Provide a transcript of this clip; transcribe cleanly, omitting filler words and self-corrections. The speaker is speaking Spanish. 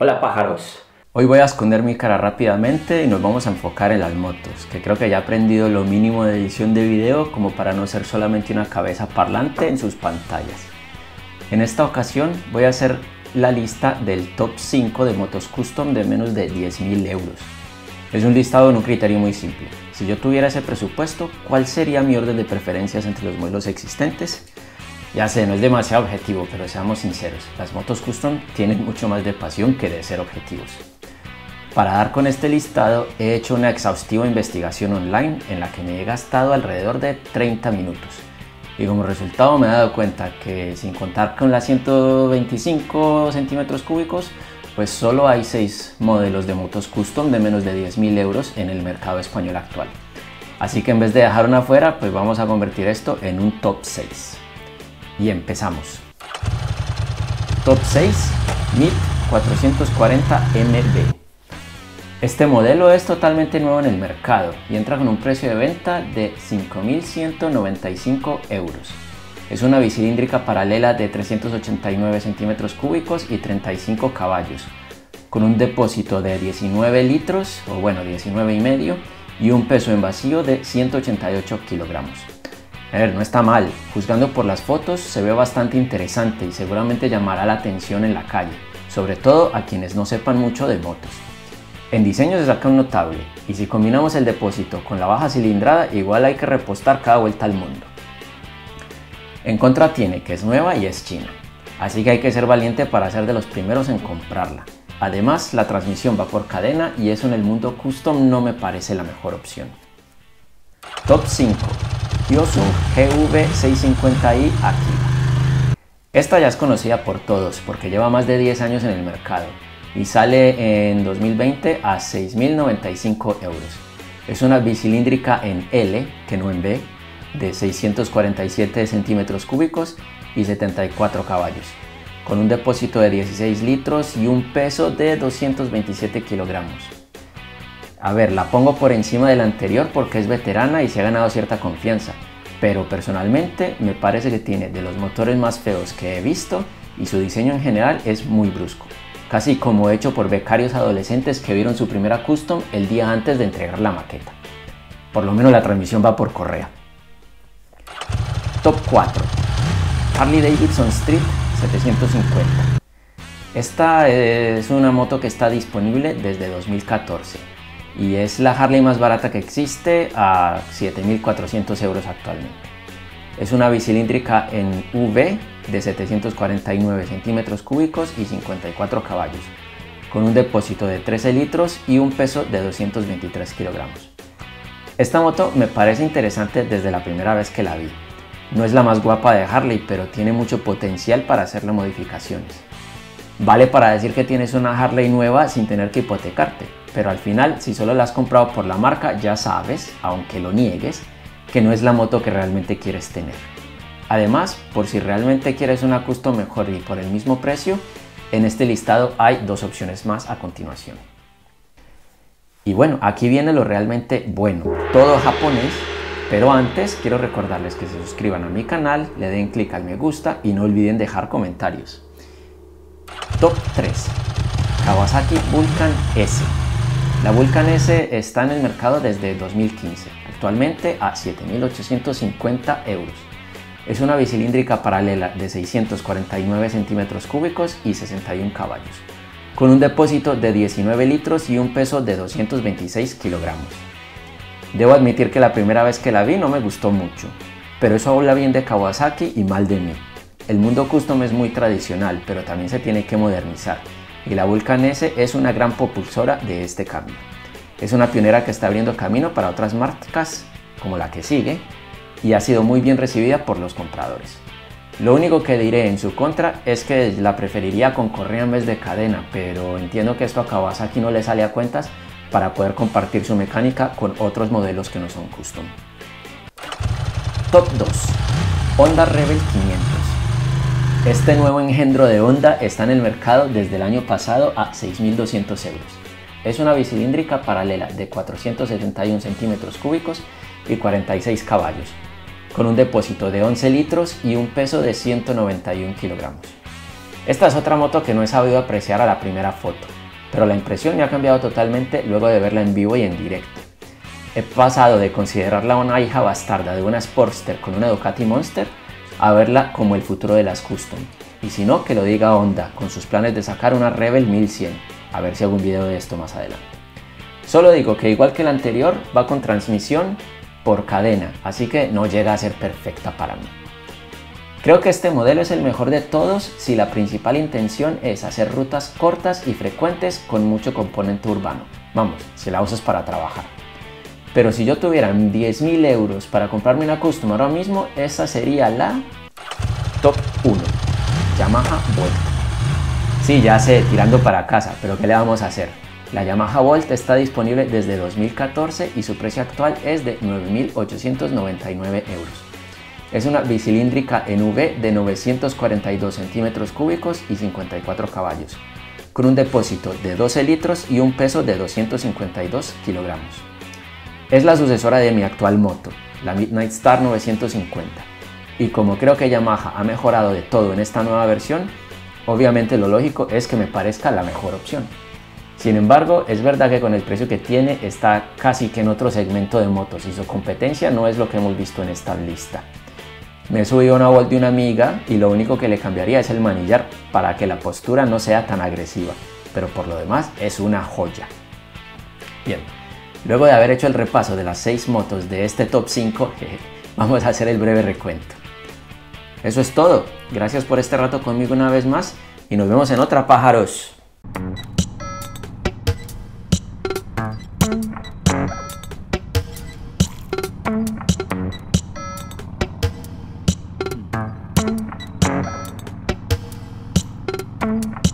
Hola pájaros, hoy voy a esconder mi cara rápidamente y nos vamos a enfocar en las motos, que creo que ya he aprendido lo mínimo de edición de video como para no ser solamente una cabeza parlante en sus pantallas. En esta ocasión voy a hacer la lista del top 5 de motos custom de menos de 10.000 euros. Es un listado con un criterio muy simple. Si yo tuviera ese presupuesto, ¿cuál sería mi orden de preferencias entre los modelos existentes? Ya sé, no es demasiado objetivo, pero seamos sinceros, las motos custom tienen mucho más de pasión que de ser objetivos. Para dar con este listado, he hecho una exhaustiva investigación online en la que me he gastado alrededor de 30 minutos. Y como resultado me he dado cuenta que sin contar con las 125 centímetros cúbicos, pues solo hay 6 modelos de motos custom de menos de 10.000 euros en el mercado español actual. Así que en vez de dejar una fuera, pues vamos a convertir esto en un top 6. Y empezamos. Top 6, MIT 440 MB. Este modelo es totalmente nuevo en el mercado y entra con un precio de venta de 5.195 euros. Es una bicilíndrica paralela de 389 centímetros cúbicos y 35 caballos, con un depósito de 19 litros, o bueno, 19 y medio, y un peso en vacío de 188 kilogramos. A ver, no está mal, juzgando por las fotos se ve bastante interesante y seguramente llamará la atención en la calle, sobre todo a quienes no sepan mucho de motos. En diseño se saca un notable, y si combinamos el depósito con la baja cilindrada, igual hay que repostar cada vuelta al mundo. En contra tiene que es nueva y es china, así que hay que ser valiente para ser de los primeros en comprarla. Además, la transmisión va por cadena y eso en el mundo custom no me parece la mejor opción. Top 5. Hyosung GV650i Aquila. Esta ya es conocida por todos porque lleva más de 10 años en el mercado y sale en 2020 a 6.095 euros. Es una bicilíndrica en L, que no en B, de 647 centímetros cúbicos y 74 caballos, con un depósito de 16 litros y un peso de 227 kilogramos. A ver, la pongo por encima de la anterior porque es veterana y se ha ganado cierta confianza, pero personalmente me parece que tiene de los motores más feos que he visto y su diseño en general es muy brusco, casi como hecho por becarios adolescentes que vieron su primera custom el día antes de entregar la maqueta. Por lo menos la transmisión va por correa. Top 4. Harley Davidson Street 750. Esta es una moto que está disponible desde 2014. Y es la Harley más barata que existe a 7.400 euros actualmente. Es una bicilíndrica en V de 749 centímetros cúbicos y 54 caballos, con un depósito de 13 litros y un peso de 223 kilogramos. Esta moto me parece interesante desde la primera vez que la vi. No es la más guapa de Harley, pero tiene mucho potencial para hacerle modificaciones. Vale para decir que tienes una Harley nueva sin tener que hipotecarte, pero al final, si solo la has comprado por la marca, ya sabes, aunque lo niegues, que no es la moto que realmente quieres tener. Además, por si realmente quieres una custom mejor y por el mismo precio, en este listado hay 2 opciones más a continuación. Y bueno, aquí viene lo realmente bueno, todo japonés, pero antes quiero recordarles que se suscriban a mi canal, le den clic al me gusta y no olviden dejar comentarios. Top 3. Kawasaki Vulcan S. La Vulcan S está en el mercado desde 2015, actualmente a 7.850 euros. Es una bicilíndrica paralela de 649 centímetros cúbicos y 61 caballos, con un depósito de 19 litros y un peso de 226 kilogramos. Debo admitir que la primera vez que la vi no me gustó mucho, pero eso habla bien de Kawasaki y mal de mí. El mundo custom es muy tradicional, pero también se tiene que modernizar. Y la Vulcan S es una gran propulsora de este cambio. Es una pionera que está abriendo camino para otras marcas como la que sigue y ha sido muy bien recibida por los compradores. Lo único que diré en su contra es que la preferiría con correa en vez de cadena, pero entiendo que esto a Kawasaki no le sale a cuentas para poder compartir su mecánica con otros modelos que no son custom. Top 2. Honda Rebel 500. Este nuevo engendro de Honda está en el mercado desde el año pasado a 6.200 euros. Es una bicilíndrica paralela de 471 centímetros cúbicos y 46 caballos, con un depósito de 11 litros y un peso de 191 kilogramos. Esta es otra moto que no he sabido apreciar a la primera foto, pero la impresión me ha cambiado totalmente luego de verla en vivo y en directo. He pasado de considerarla una hija bastarda de una Sportster con una Ducati Monster a verla como el futuro de las Custom. Y si no, que lo diga Honda, con sus planes de sacar una Rebel 1100. A ver si hago un video de esto más adelante. Solo digo que igual que la anterior, va con transmisión por cadena, así que no llega a ser perfecta para mí. Creo que este modelo es el mejor de todos si la principal intención es hacer rutas cortas y frecuentes con mucho componente urbano. Vamos, si la usas para trabajar. Pero si yo tuviera 10.000 euros para comprarme una Custom ahora mismo, esa sería la top 1, Yamaha Volt. Sí, ya sé, tirando para casa, pero ¿qué le vamos a hacer? La Yamaha Volt está disponible desde 2014 y su precio actual es de 9.899 euros. Es una bicilíndrica en V de 942 centímetros cúbicos y 54 caballos, con un depósito de 12 litros y un peso de 252 kilogramos. Es la sucesora de mi actual moto, la Midnight Star 950, y como creo que Yamaha ha mejorado de todo en esta nueva versión, obviamente lo lógico es que me parezca la mejor opción. Sin embargo, es verdad que con el precio que tiene está casi que en otro segmento de motos y su competencia no es lo que hemos visto en esta lista. Me he subido a una Volt de una amiga y lo único que le cambiaría es el manillar para que la postura no sea tan agresiva, pero por lo demás es una joya. Bien, luego de haber hecho el repaso de las 6 motos de este top 5, vamos a hacer el breve recuento. Eso es todo, gracias por este rato conmigo una vez más y nos vemos en otra, pájaros. Thank you.